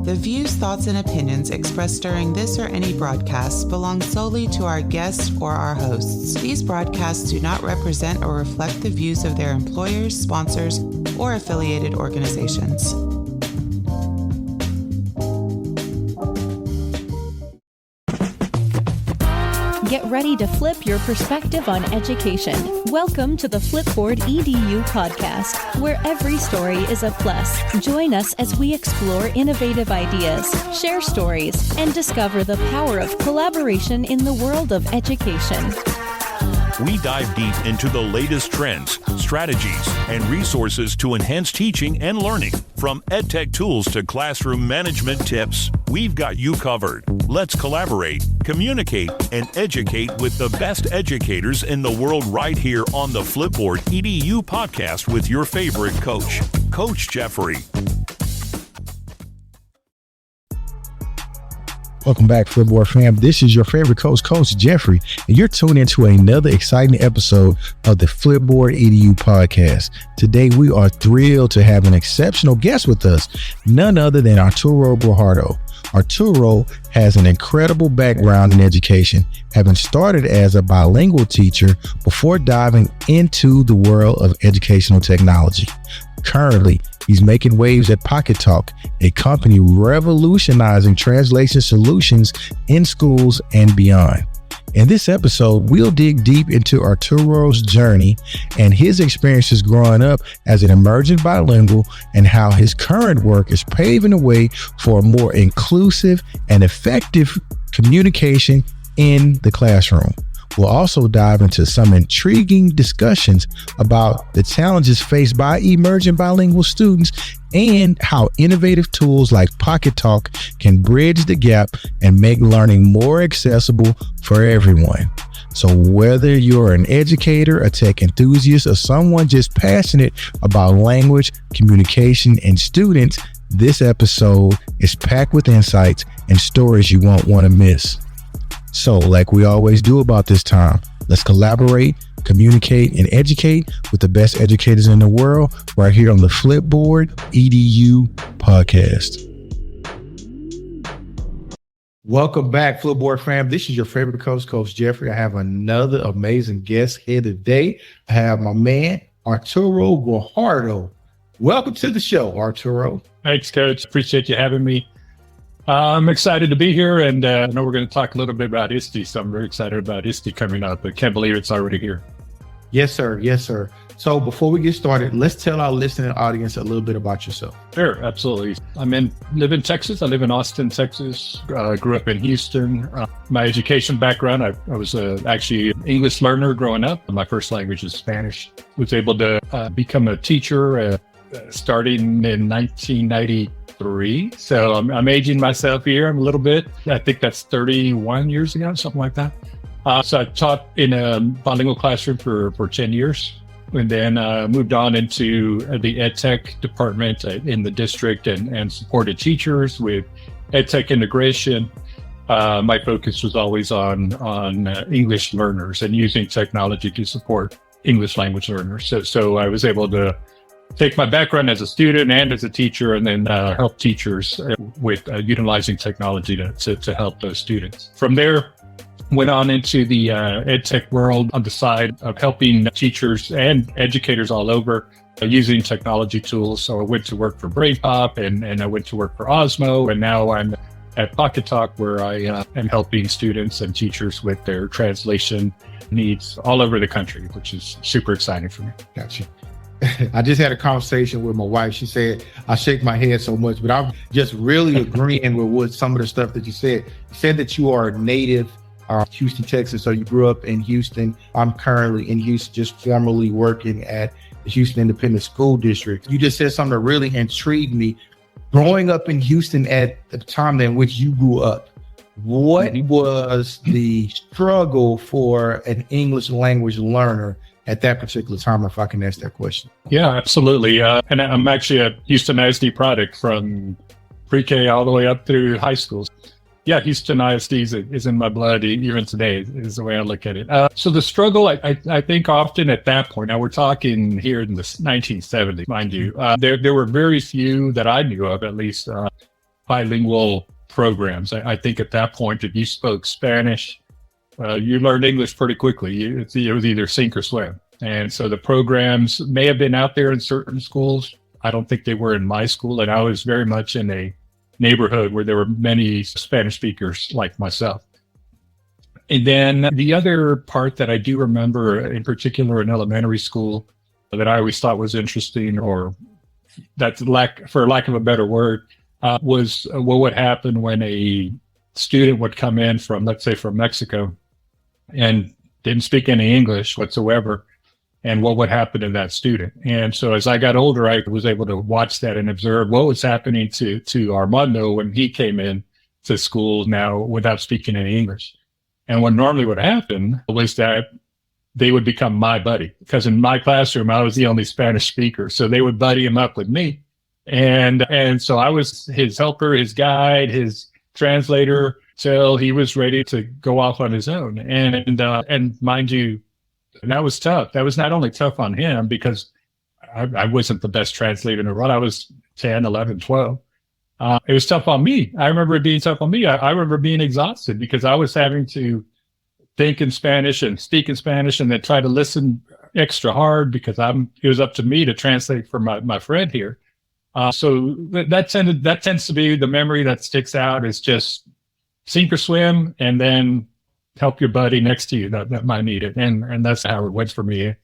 The views, thoughts, and opinions expressed during this or any broadcast belong solely to our guests or our hosts. These broadcasts do not represent or reflect the views of their employers, sponsors, or affiliated organizations. Get ready to flip your perspective on education. Welcome to the Flipboard EDU podcast, where every story is a plus. Join us as we explore innovative ideas, share stories, and discover the power of collaboration in the world of education. We dive deep into the latest trends, strategies, and resources to enhance teaching and learning. From EdTech tools to classroom management tips, we've got you covered. Let's collaborate, communicate, and educate with the best educators in the world right here on the Flipboard EDU podcast with your favorite coach, Coach Jeffrey. Welcome back, Flipboard fam. This is your favorite coach, Coach Jeffrey, and you're tuned into another exciting episode of the Flipboard EDU podcast. Today, we are thrilled to have an exceptional guest with us, none other than Arturo Guajardo. Arturo has an incredible background in education, having started as a bilingual teacher before diving into the world of educational technology. Currently, he's making waves at Pocketalk, a company revolutionizing translation solutions in schools and beyond. In this episode, we'll dig deep into Arturo's journey and his experiences growing up as an emergent bilingual and how his current work is paving the way for a more inclusive and effective communication in the classroom. We'll also dive into some intriguing discussions about the challenges faced by emergent bilingual students and how innovative tools like Pocketalk can bridge the gap and make learning more accessible for everyone. So whether you're an educator, a tech enthusiast, or someone just passionate about language, communication, and students, this episode is packed with insights and stories you won't want to miss. So, like we always do about this time, let's collaborate, communicate, and educate with the best educators in the world right here on the Flipboard EDU podcast. Welcome back, Flipboard fam. This is your favorite coach, Coach Jeffrey. I have another amazing guest here today. I have my man, Arturo Guajardo. Welcome to the show, Arturo. Thanks, Coach. Appreciate you having me. I'm excited to be here, and I know we're going to talk a little bit about ISTE, so I'm very excited about ISTE coming up, but can't believe it's already here. Yes, sir. Yes, sir. So before we get started, let's tell our listening audience a little bit about yourself. Sure, absolutely. Live in Texas. I live in Austin, Texas. Grew up in Houston. My education background, I was actually an English learner growing up. My first language is Spanish. Was able to become a teacher starting in 1993. So I'm aging myself here a little bit. I think that's 31 years ago, something like that. So I taught in a bilingual classroom for 10 years, and then moved on into the EdTech department in the district and supported teachers with EdTech integration. My focus was always on English learners and using technology to support English language learners. So I was able to take my background as a student and as a teacher, and then help teachers with utilizing technology to help those students. From there, went on into the EdTech world on the side of helping teachers and educators all over using technology tools. So I went to work for BrainPop, and I went to work for Osmo, and now I'm at Pocketalk, where I am helping students and teachers with their translation needs all over the country, which is super exciting for me. Gotcha. I just had a conversation with my wife. She said, I shake my head so much, but I'm just really agreeing with some of the stuff that you said. You said that you are a native Houston, Texas. So you grew up in Houston. I'm currently in Houston, just formerly working at the Houston Independent School District. You just said something that really intrigued me. Growing up in Houston at the time in which you grew up, what was the struggle for an English language learner at that particular time, if I can ask that question? Yeah, absolutely. And I'm actually a Houston ISD product from pre-K all the way up through high schools. Yeah, Houston ISD is in my blood even today, is the way I look at it. So the struggle, I think often at that point, now we're talking here in the 1970s, mind you, there were very few that I knew of, at least, bilingual programs. I think at that point, if you spoke Spanish, you learned English pretty quickly. It was either sink or swim. And so the programs may have been out there in certain schools. I don't think they were in my school. And I was very much in a neighborhood where there were many Spanish speakers like myself. And then the other part that I do remember in particular in elementary school that I always thought was interesting, or that's for lack of a better word, was what would happen when a student would come in from, let's say, from Mexico and didn't speak any English whatsoever, and what would happen to that student. And so as I got older, I was able to watch that and observe what was happening to Armando when he came in to school now without speaking any English. And what normally would happen was that they would become my buddy, because in my classroom, I was the only Spanish speaker. So they would buddy him up with me. And so I was his helper, his guide, his translator, till he was ready to go off on his own. And mind you, that was tough. That was not only tough on him because I wasn't the best translator in the world. I was 10, 11, 12. It was tough on me. I remember it being tough on me. I remember being exhausted because I was having to think in Spanish and speak in Spanish and then try to listen extra hard because it was up to me to translate for my friend here. So that tends to be the memory that sticks out, is just sink or swim and then help your buddy next to you that might need it. And that's how it went for me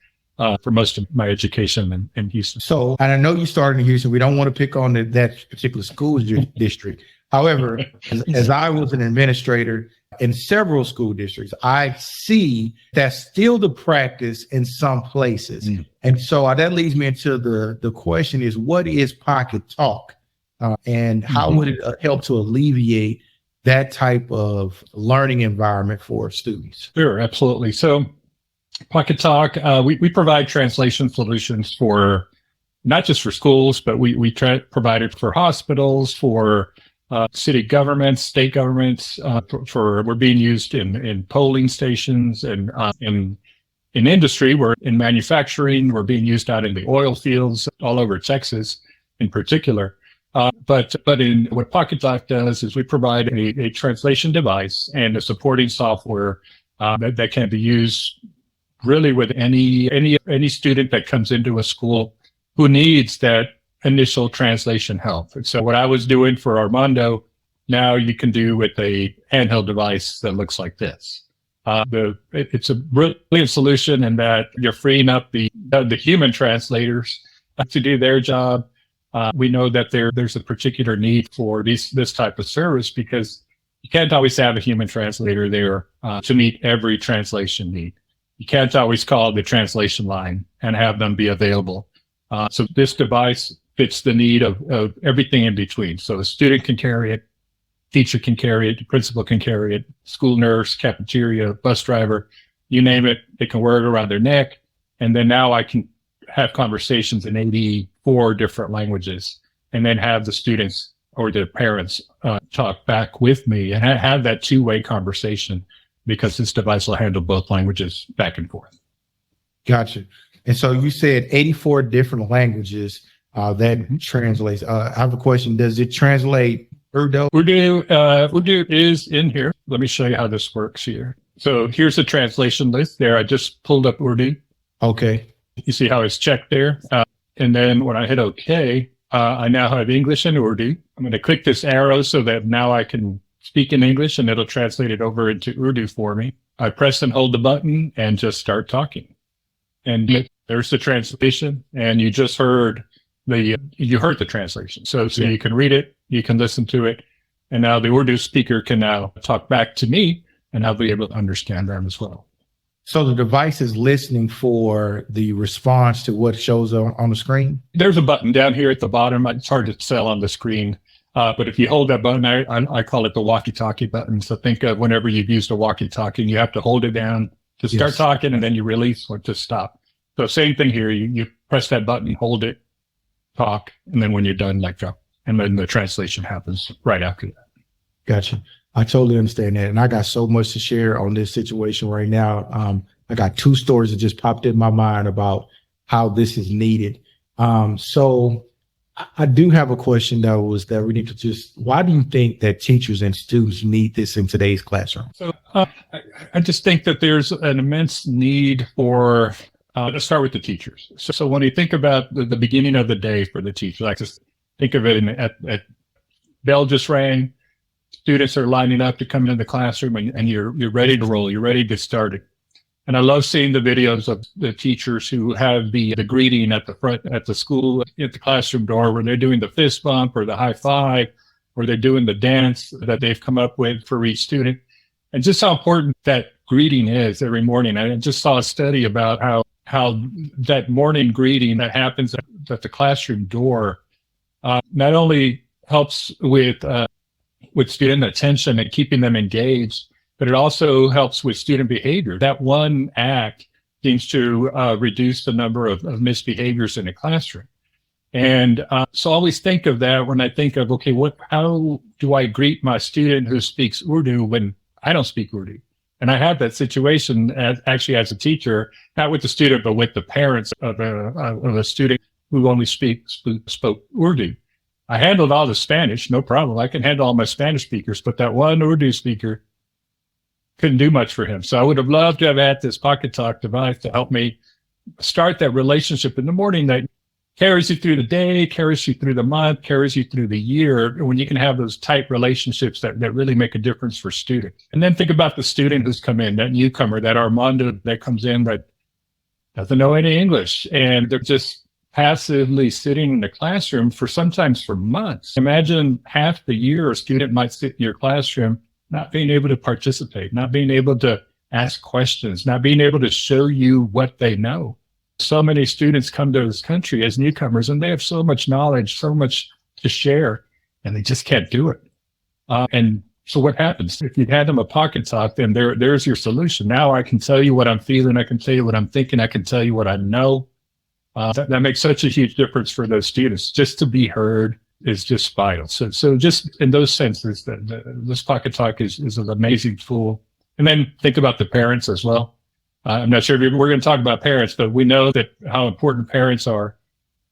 for most of my education in Houston. So, and I know you started in Houston. We don't want to pick on that particular school district. However, as I was an administrator in several school districts, I see that's still the practice in some places. And so that leads me into the question is, what is Pocketalk? And how would it help to alleviate that type of learning environment for students? Sure, absolutely. So Pocketalk, we provide translation solutions for not just for schools, but we provide it for hospitals, for city governments, state governments. We're being used in polling stations and in industry. We're in manufacturing. We're being used out in the oil fields all over Texas, in particular. But in what Pocketalk does is we provide a translation device and a supporting software that can be used really with any student that comes into a school who needs that initial translation help. And so what I was doing for Armando, now you can do with a handheld device that looks like this. It's a brilliant solution in that you're freeing up the human translators to do their job. We know that there's a particular need for this type of service because you can't always have a human translator there to meet every translation need. You can't always call the translation line and have them be available. So this device fits the need of everything in between. So a student can carry it, teacher can carry it, the principal can carry it, school nurse, cafeteria, bus driver, you name it, they can wear it around their neck. And then now I can have conversations in 84 different languages and then have the students or the parents talk back with me and have that two-way conversation because this device will handle both languages back and forth. Gotcha. And so you said 84 different languages that translates. I have a question. Does it translate Urdu? Urdu is in here. Let me show you how this works here. So here's the translation list there. I just pulled up Urdu. Okay. You see how it's checked there? And then when I hit OK, I now have English and Urdu. I'm going to click this arrow so that now I can speak in English and it'll translate it over into Urdu for me. I press and hold the button and just start talking. And there's the translation. And you just heard the translation. So you can read it, you can listen to it. And now the Urdu speaker can now talk back to me and I'll be able to understand them as well. So the device is listening for the response to what shows on the screen? There's a button down here at the bottom. It's hard to tell on the screen. But if you hold that button, I call it the walkie-talkie button. So think of whenever you've used a walkie-talkie, you have to hold it down to start talking and then you release or to stop. So same thing here. You press that button, hold it, talk, and then when you're done, let go. And then the translation happens right after that. Gotcha. I totally understand that. And I got so much to share on this situation right now. I got two stories that just popped in my mind about how this is needed. So I do have a question though, was that we need to why do you think that teachers and students need this in today's classroom? So I just think that there's an immense need for, let's start with the teachers. So when you think about the beginning of the day for the teacher, like just think of it at bell just rang, students are lining up to come into the classroom and you're ready to roll, you're ready to start it. And I love seeing the videos of the teachers who have the greeting at the front, at the school, at the classroom door, where they're doing the fist bump or the high five, or they're doing the dance that they've come up with for each student. And just how important that greeting is every morning. I just saw a study about how that morning greeting that happens at the classroom door not only helps with student attention and keeping them engaged, but it also helps with student behavior. That one act seems to reduce the number of misbehaviors in the classroom. And so I always think of that when I think of, okay, how do I greet my student who speaks Urdu when I don't speak Urdu? And I had that situation as a teacher, not with the student, but with the parents of a student who only spoke Urdu. I handled all the Spanish, no problem. I can handle all my Spanish speakers, but that one Urdu speaker couldn't do much for him. So I would have loved to have had this Pocketalk device to help me start that relationship in the morning that carries you through the day, carries you through the month, carries you through the year, when you can have those tight relationships that really make a difference for students. And then think about the student who's come in, that newcomer, that Armando that comes in that doesn't know any English, and they're just passively sitting in the classroom sometimes for months. Imagine half the year a student might sit in your classroom not being able to participate, not being able to ask questions, not being able to show you what they know. So many students come to this country as newcomers and they have so much knowledge, so much to share, and they just can't do it. And so what happens? If you had them a Pocketalk, then there's your solution. Now I can tell you what I'm feeling. I can tell you what I'm thinking. I can tell you what I know. That makes such a huge difference for those students. Just to be heard is just vital. So just in those senses, this Pocketalk is an amazing tool. And then think about the parents as well. I'm not sure if we're going to talk about parents, but we know that how important parents are.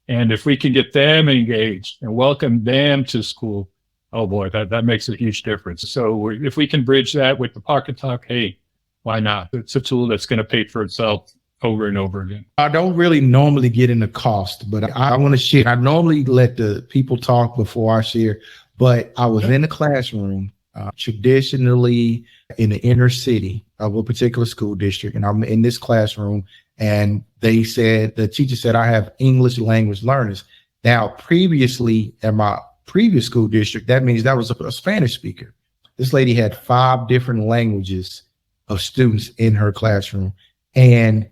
And if we can get them engaged and welcome them to school, oh boy, that makes a huge difference. So if we can bridge that with the Pocketalk, hey, why not? It's a tool that's going to pay for itself over and over again. I don't really normally get into cost, but I want to share. I normally let the people talk before I share, but I was in the classroom, traditionally in the inner city of a particular school district, and I'm in this classroom, and the teacher said, I have English language learners. Now, previously at my previous school district, that means that was a Spanish speaker. This lady had 5 different languages of students in her classroom, and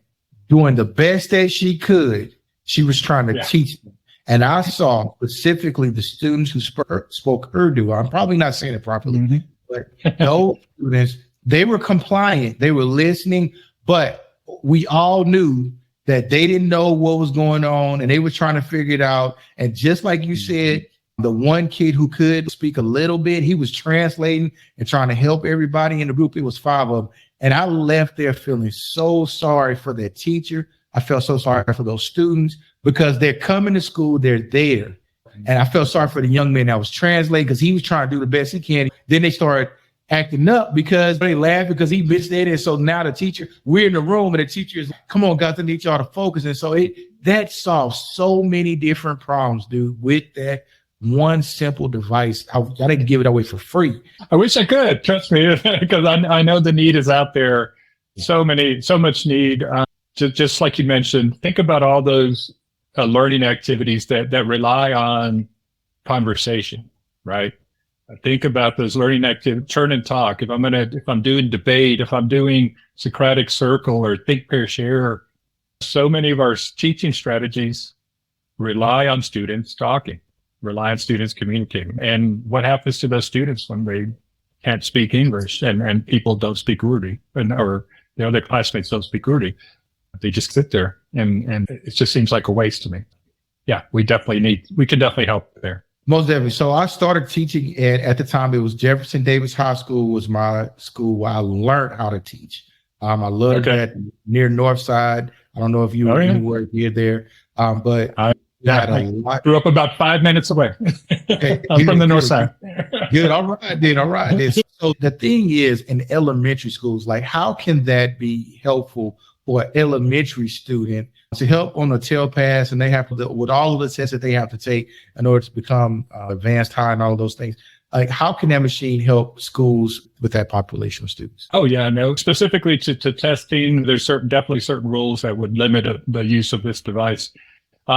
doing the best that she could, she was trying to teach them. And I saw specifically the students who spoke Urdu. I'm probably not saying it properly, but those students, they were compliant. They were listening, but we all knew that they didn't know what was going on and they were trying to figure it out. And just like you said, the one kid who could speak a little bit, he was translating and trying to help everybody in the group. It was 5 of them. And I left there feeling so sorry for that teacher. I felt so sorry for those students because they're coming to school, they're there. And I felt sorry for the young man that was translating because he was trying to do the best he can. Then they started acting up because they laughed because he missed it. And so now the teacher, we're in the room and the teacher is, come on, guys, I need y'all to focus. And so that solves so many different problems, dude, with that one simple device. I didn't give it away for free. I wish I could, trust me, because I know the need is out there. So much need. Just like you mentioned, think about all those learning activities that rely on conversation, right? Think about those learning activities, turn and talk. If I'm doing debate, if I'm doing Socratic circle or think, pair, share, so many of our teaching strategies rely on students talking, rely on students communicating. And what happens to those students when they can't speak English and people don't speak Urdu or the other classmates don't speak Urdu? They just sit there and it just seems like a waste to me. Yeah, we can definitely help there. Most definitely. So I started teaching at the time it was Jefferson Davis High School was my school where I learned how to teach. I loved that near North Side. I don't know if you were here there, but got a I lot. grew up about 5 minutes away. Okay, I'm from the north side. Good. All right, then. All right. Then. So the thing is, in elementary schools, like, how can that be helpful for an elementary student to help on the tail pass, and they have to, with all of the tests that they have to take in order to become advanced high and all of those things? Like, how can that machine help schools with that population of students? Oh yeah, no. Specifically to testing, there's definitely certain rules that would limit the use of this device.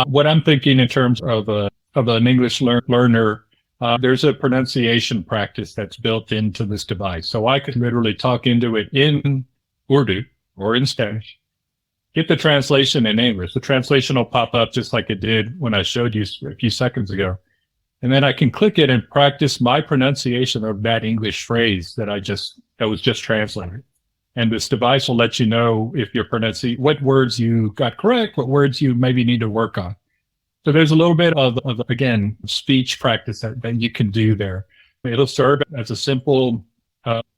What I'm thinking in terms of an English learner, there's a pronunciation practice that's built into this device. So I could literally talk into it in Urdu or in Spanish, get the translation in English. The translation will pop up just like it did when I showed you a few seconds ago. And then I can click it and practice my pronunciation of that English phrase that was just translated. And this device will let you know if you're pronouncing what words you got correct, what words you maybe need to work on. So there's a little bit of again, speech practice that you can do there. It'll serve as a simple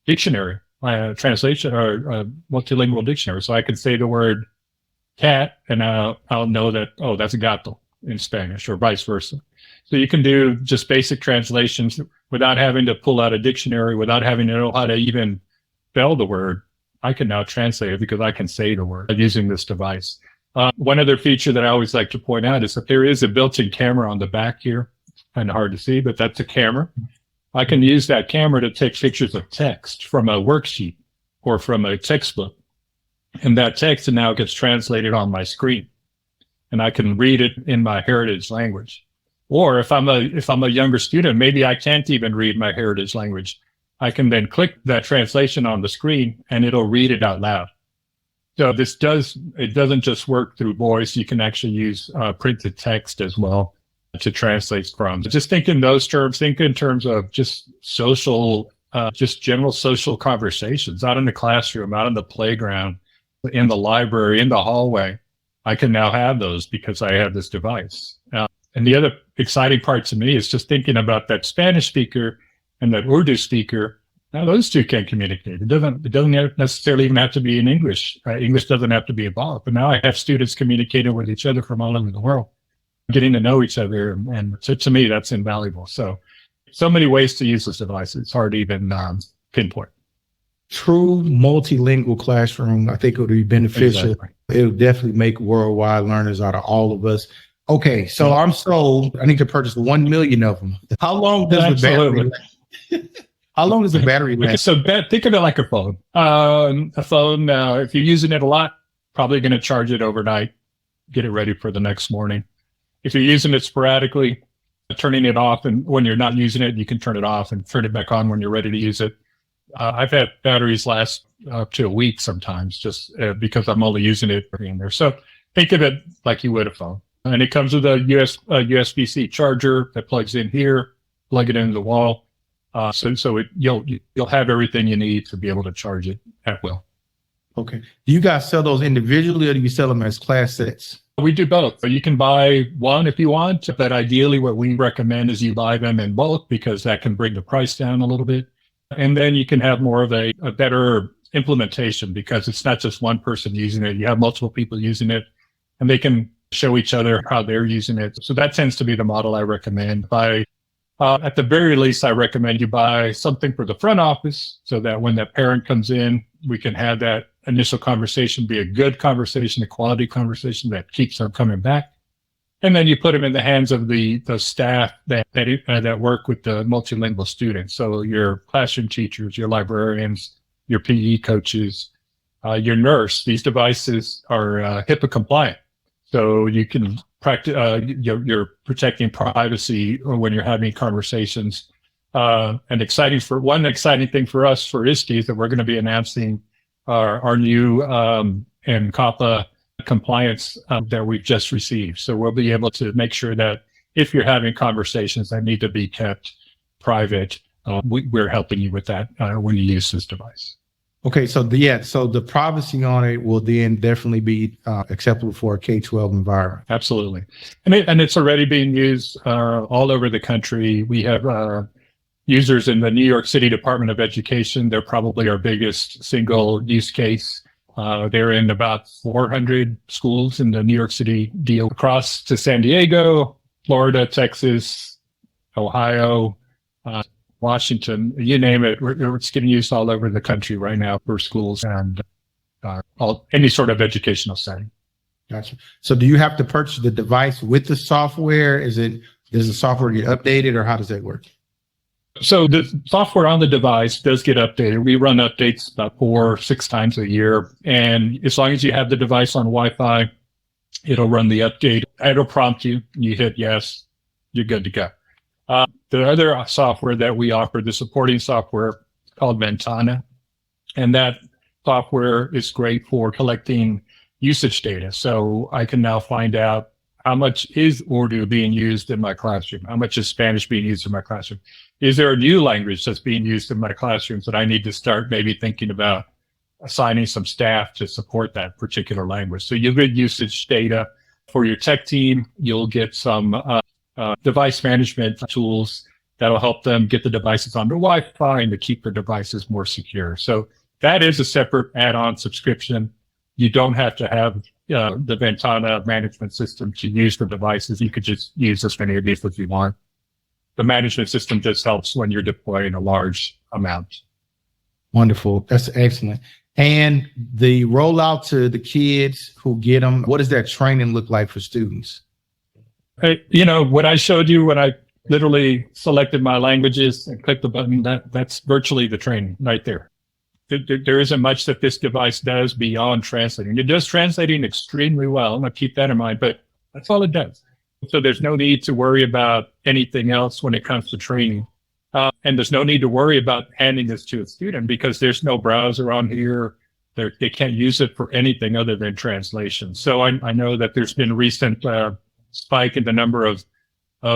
dictionary, translation or multilingual dictionary. So I can say the word cat and I'll know that, oh, that's gato in Spanish or vice versa. So you can do just basic translations without having to pull out a dictionary, without having to know how to even spell the word. I can now translate it because I can say the word using this device. One other feature that I always like to point out is that there is a built-in camera on the back here. Kind of hard to see, but that's a camera. I can use that camera to take pictures of text from a worksheet or from a textbook. And that text now gets translated on my screen. And I can read it in my heritage language. Or if I'm a younger student, maybe I can't even read my heritage language. I can then click that translation on the screen and it'll read it out loud. So it doesn't just work through voice. You can actually use printed text as well to translate from. Just think in those terms, think in terms of just social, just general social conversations out in the classroom, out in the playground, in the library, in the hallway. I can now have those because I have this device. And the other exciting part to me is just thinking about that Spanish speaker and that Urdu speaker. Now those two can communicate. It doesn't necessarily even have to be in English. Right? English doesn't have to be involved. But now I have students communicating with each other from all over the world, getting to know each other. And to me, that's invaluable. So many ways to use this device. It's hard to even pinpoint. True multilingual classroom, I think it would be beneficial. Exactly. It'll definitely make worldwide learners out of all of us. Okay, so I'm sold. I need to purchase 1 million of them. How long does the battery last? How long does the battery last? So think of it like a phone. A phone, if you're using it a lot, probably going to charge it overnight, get it ready for the next morning. If you're using it sporadically, turning it off, and when you're not using it, you can turn it off and turn it back on when you're ready to use it. I've had batteries last up to a week sometimes, just because I'm only using it in there. So think of it like you would a phone. And it comes with a USB-C charger that plugs in here, plug it into the wall. So you'll have everything you need to be able to charge it at will. Okay. Do you guys sell those individually or do you sell them as class sets? We do both. You can buy one if you want, but ideally what we recommend is you buy them in bulk because that can bring the price down a little bit. And then you can have more of a better implementation because it's not just one person using it. You have multiple people using it and they can show each other how they're using it. So that tends to be the model I recommend. At the very least, I recommend you buy something for the front office so that when that parent comes in, we can have that initial conversation be a good conversation, a quality conversation that keeps them coming back. And then you put them in the hands of the staff that work with the multilingual students. So your classroom teachers, your librarians, your PE coaches, your nurse. These devices are HIPAA compliant. So you can practice, you're protecting privacy when you're having conversations. One exciting thing for us for ISTE is that we're going to be announcing our new NCAPA compliance that we've just received. So we'll be able to make sure that if you're having conversations that need to be kept private, we're helping you with that when you use this device. Okay, so the privacy on it will then definitely be acceptable for a K-12 environment. Absolutely, and it's already being used all over the country. We have users in the New York City Department of Education. They're probably our biggest single use case. They're in about 400 schools in the New York City deal across to San Diego, Florida, Texas, Ohio, Washington, you name it. It's getting used all over the country right now for schools and any sort of educational setting. Gotcha. So do you have to purchase the device with the software? Does the software get updated, or how does that work? So the software on the device does get updated. We run updates about 4 or 6 times a year. And as long as you have the device on Wi-Fi, it'll run the update. It'll prompt you. You hit yes, you're good to go. The other software that we offer, the supporting software called Ventana, and that software is great for collecting usage data. So I can now find out how much is Urdu being used in my classroom? How much is Spanish being used in my classroom? Is there a new language that's being used in my classrooms that I need to start maybe thinking about assigning some staff to support that particular language? So you'll get usage data for your tech team. You'll get some device management tools that'll help them get the devices onto Wi-Fi and to keep their devices more secure. So that is a separate add-on subscription. You don't have to have the Ventana management system to use the devices. You could just use as many of these as you want. The management system just helps when you're deploying a large amount. Wonderful. That's excellent. And the rollout to the kids who get them, what does that training look like for students? Hey, what I showed you when I literally selected my languages and clicked the button, that's virtually the training right there. There isn't much that this device does beyond translating. It does translating extremely well, and I'll keep that in mind, but that's all it does. So there's no need to worry about anything else when it comes to training. And there's no need to worry about handing this to a student because there's no browser on here. They can't use it for anything other than translation. So I know that there's been recent spike in the number of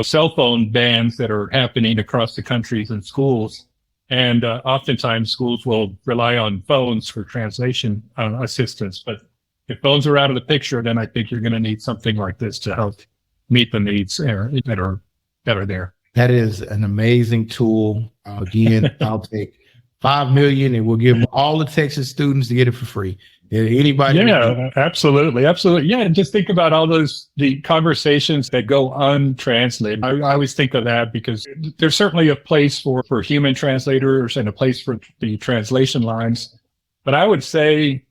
cell phone bans that are happening across the countries and schools. And oftentimes schools will rely on phones for translation assistance. But if phones are out of the picture, then I think you're going to need something like this to help meet the needs that are there. That is an amazing tool. Again, I'll take 5 million and we'll give all the Texas students to get it for free. Anybody? Yeah, absolutely. Yeah, and just think about all the conversations that go untranslated. I always think of that because there's certainly a place for human translators and a place for the translation lines. But I would say,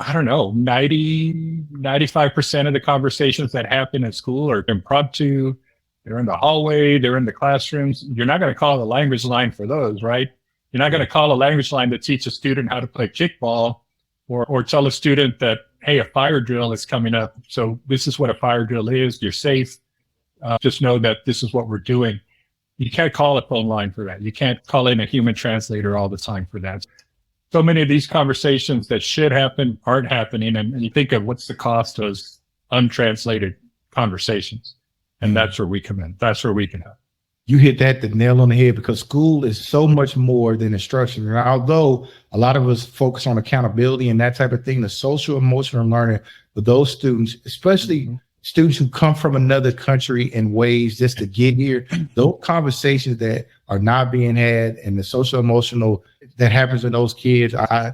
95% of the conversations that happen at school are impromptu. They're in the hallway, they're in the classrooms. You're not going to call the language line for those, right? You're not going to call a language line to teach a student how to play kickball or tell a student that, hey, a fire drill is coming up. So this is what a fire drill is. You're safe. Just know that this is what we're doing. You can't call a phone line for that. You can't call in a human translator all the time for that. So many of these conversations that should happen aren't happening. And you think of what's the cost of untranslated conversations. And that's where we come in. That's where we can help. You hit the nail on the head because school is so much more than instruction. And although a lot of us focus on accountability and that type of thing, the social emotional learning for those students, especially students who come from another country in ways just to get here, those conversations that are not being had and the social emotional that happens in those kids, I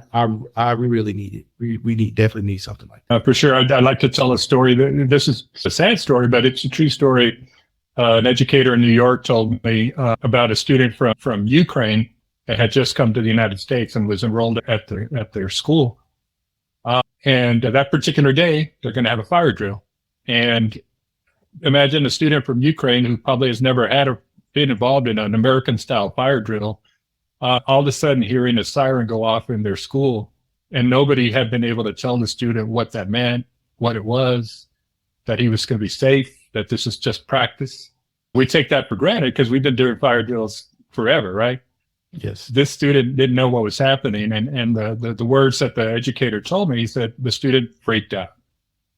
really need it. We definitely need something like that. For sure. I'd like to tell a story. This is a sad story, but it's a true story. An educator in New York told me about a student from Ukraine that had just come to the United States and was enrolled at their school. And that particular day, they're going to have a fire drill. And imagine a student from Ukraine who probably has never been involved in an American-style fire drill, all of a sudden hearing a siren go off in their school. And nobody had been able to tell the student what that meant, what it was, that he was going to be safe, that this is just practice. We take that for granted because we've been doing fire drills forever, right? Yes. This student didn't know what was happening. And the words that the educator told me, he said the student freaked out.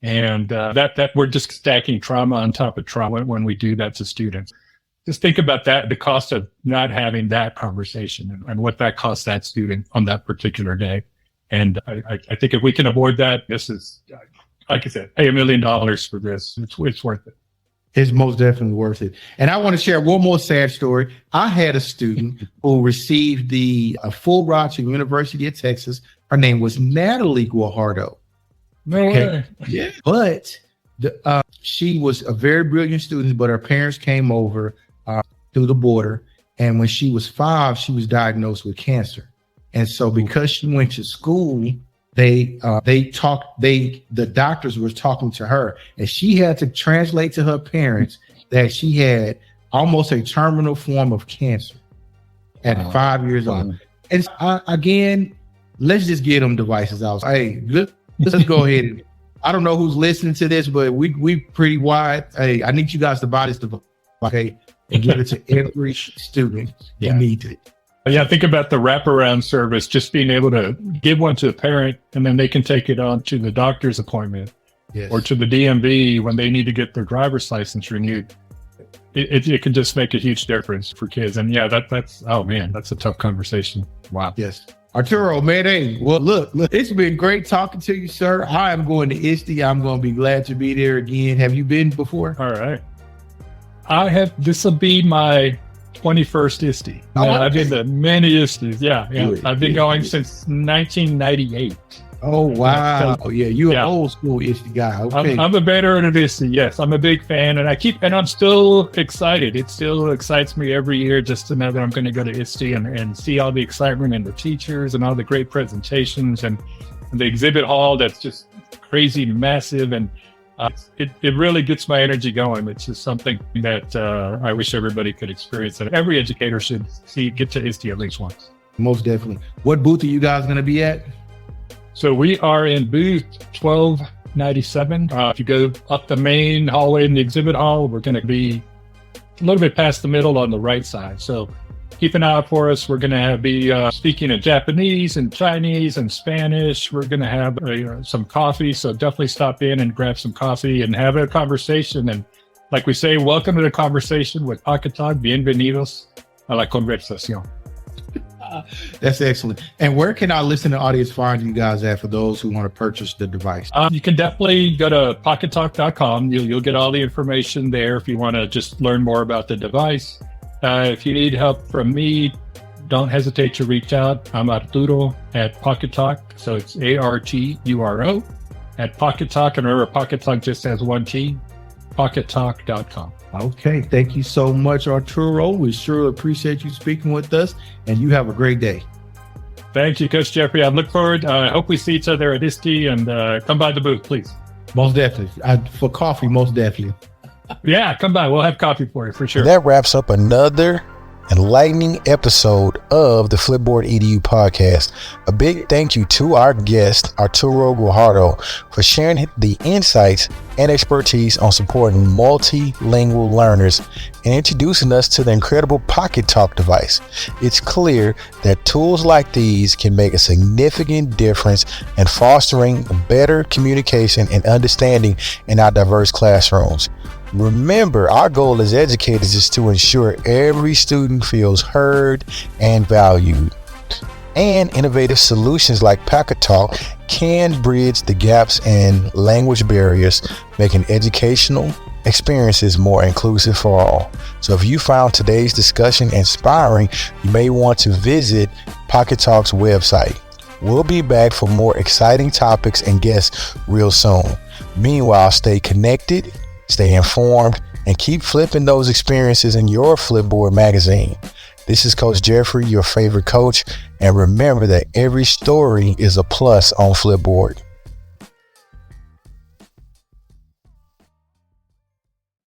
And that we're just stacking trauma on top of trauma when we do that to students. Just think about that, the cost of not having that conversation and what that costs that student on that particular day. And I think if we can avoid that, this is, like I said, pay $1 million for this. It's worth it. It's most definitely worth it. And I want to share one more sad story. I had a student who received the Fulbright to University of Texas, Her name was Natalie Guajardo. No way. Yeah. But she was a very brilliant student, but her parents came over through the border. And when she was 5, she was diagnosed with cancer. And so because she went to school, the doctors were talking to her, and she had to translate to her parents that she had almost a terminal form of cancer at 5 years old. And again, let's just get them devices out. Hey, let's go ahead. And, I don't know who's listening to this, but we pretty wide. Hey, I need you guys to buy this device, okay, and give it to every student who needs it. Yeah, think about the wraparound service, just being able to give one to a parent, and then they can take it on to the doctor's appointment or to the DMV when they need to get their driver's license renewed. It can just make a huge difference for kids. And yeah, that's a tough conversation. Wow. Yes. Arturo, man, hey, well, look, it's been great talking to you, sir. I am going to ISTE. I'm going to be glad to be there again. Have you been before? All right. This will be my 21st ISTE. I've been to many ISTEs. Yeah. I've been going since 1998. Oh, wow. You're an old school ISTE guy. Okay. I'm a veteran of ISTE. Yes, I'm a big fan, and I'm still excited. It still excites me every year just to know that I'm going to go to ISTE and see all the excitement and the teachers and all the great presentations and the exhibit hall that's just crazy massive. And it really gets my energy going. It's just something that I wish everybody could experience, and every educator should get to ISTE at least once. Most definitely. What booth are you guys going to be at? So we are in booth 1297. If you go up the main hallway in the exhibit hall, we're going to be a little bit past the middle on the right side. So keep an eye out for us. We're going to be speaking in Japanese and Chinese and Spanish. We're going to have some coffee. So definitely stop in and grab some coffee and have a conversation. And like we say, welcome to the conversation with Pocketalk. Bienvenidos a la conversación. That's excellent. And where can our listening audience find you guys at for those who want to purchase the device? You can definitely go to Pocketalk.com. You'll get all the information there if you want to just learn more about the device. If you need help from me, don't hesitate to reach out. I'm Arturo at Pocketalk. So it's Arturo at Pocketalk. And remember, Pocketalk just has one T, Pocketalk.com. Okay. Thank you so much, Arturo. We sure appreciate you speaking with us, and you have a great day. Thank you, Coach Jeffrey. I look forward. I hope we see each other at ISTE, and come by the booth, please. Most definitely. For coffee, most definitely. Yeah, come by. We'll have coffee for you for sure. That wraps up another enlightening episode of the Flipboard EDU podcast. A big thank you to our guest, Arturo Guajardo, for sharing the insights and expertise on supporting multilingual learners and introducing us to the incredible Pocketalk device. It's clear that tools like these can make a significant difference in fostering better communication and understanding in our diverse classrooms. Remember, our goal as educators is to ensure every student feels heard and valued. And innovative solutions like Pocketalk can bridge the gaps in language barriers, making educational experiences more inclusive for all. So if you found today's discussion inspiring, you may want to visit Pocketalk's website. We'll be back for more exciting topics and guests real soon. Meanwhile, stay connected, stay informed, and keep flipping those experiences in your Flipboard magazine. This is Coach Jeffrey, your favorite coach, and remember that every story is a plus on Flipboard.